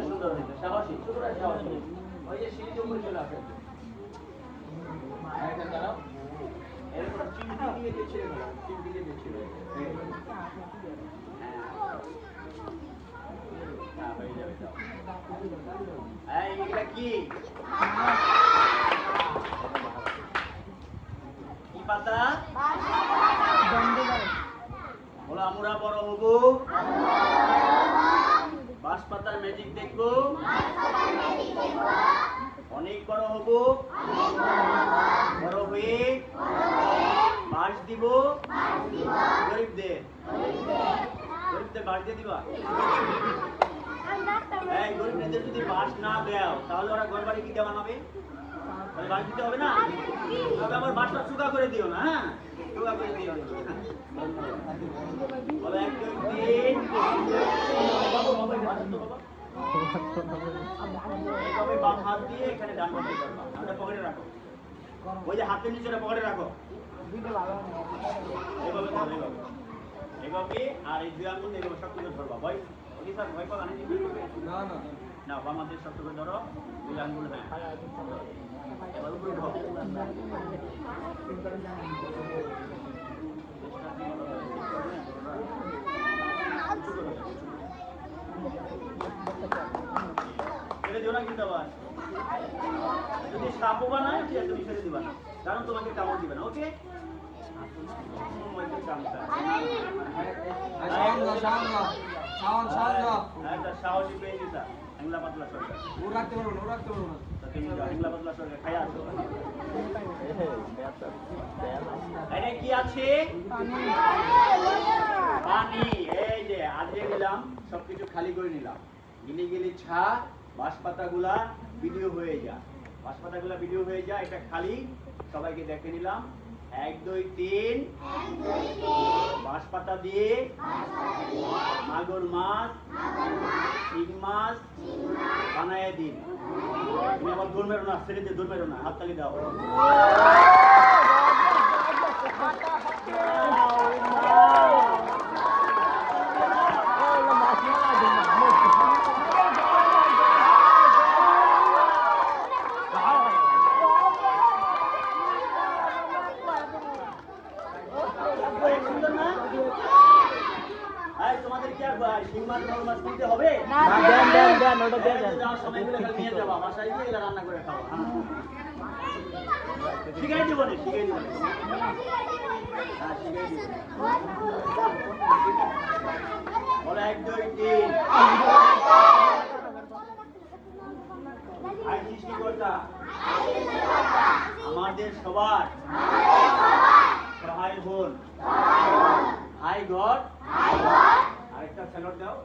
সুন্দর হয়েছে, সাহসী, সাহসী। ওই যে সিঁড়িতে উপরে চলে আসে। দাঁড়াও, এরপর চিমটি দিয়ে দিয়ে ছেড়ে ফেলো, চিমটি দিয়ে দিয়ে ছেড়ে কি পাতা? বলো আমরা বড় হবো, বাঁশ পাতার ম্যাজিক দেখবো, অনেক বড় হবো, বড় হয়ে বাঁশ দিব গরিবদের। গরিবদের বাঁশ দিয়ে দিবা? গরিবদের যদি বাঁশ না দেও তাহলে ওরা ঘর বাড়ি কি দেওয়া বানাবে? তাহলে বাঁশ দিতে হবে না? তবে আমার বাঁশটা চুকা করে দিও না, হ্যাঁ, চুকা করে দিও। বলো 1 2 3। এইভাবে বাম হাত দিয়ে এখানে ডান পাশে করবা, হাতটা পকেটে রাখো, ওই যে হাতের নিচে পকেটে রাখো, এইভাবে ধরো, এইভাবে। আর এই দুই আঙ্গুল এইভাবে শক্ত করে ধরবা। ভয় ওই স্যার ভয় পাওয়া নেই? না না না, বাম হাতে শক্ত করে ধরো দুই আঙ্গুল। হ্যাঁ, এবার উপরে উঠো। যদি সাপও বানায় ঠিক আছে, তুমি ছেড়ে দিবা না, কারণ তোমাকে কামড় দিবে না। ওকে, সাহসী পেয়ে দিতা হ্যাংলা পাতলা সরকার। ও রাখতে পারবো না, ও রাখতে পারবো না, তুমি হ্যাংলা পাতলা সরকার খাই আসো। এটা কি আছে? পানি। এই যে আজকে গেলাম, সবকিছু খালি করে নিলাম, গিলি গিলি ছা, বাঁশ পাতাগুলা ভিডিও হয়ে যা, বাঁশ পাতাগুলা ভিডিও হয়ে যা, এটা খালি সবাইকে দেখে নিলাম। 1 2 3 বাঁশ পাতা দিয়ে মাগুর মাছ, শিং মাছ বানায় দিন। তুমি আবার দৌড় মেরো না, ছেড়ে দিয়ে দৌড় মেরো না, হাততালি দাও। তোমাদের কি আর শিং মাছ বড় মাছ কিনতে হবে? না, দেন ওটা দিয়ে দেন। যাওয়ার সময় এগুলো নিয়ে যাবা, বাসায় গিয়ে এগুলো রান্না করে খাও। শিখাই দিব না, শিখাই দিব না, হ্যাঁ শিখাই দিব। বলো 1 2 3। আই সৃষ্টিকর্তা আমাদের সবার সহায় হন। হাই গড, আরেকটা স্যালুট দাও।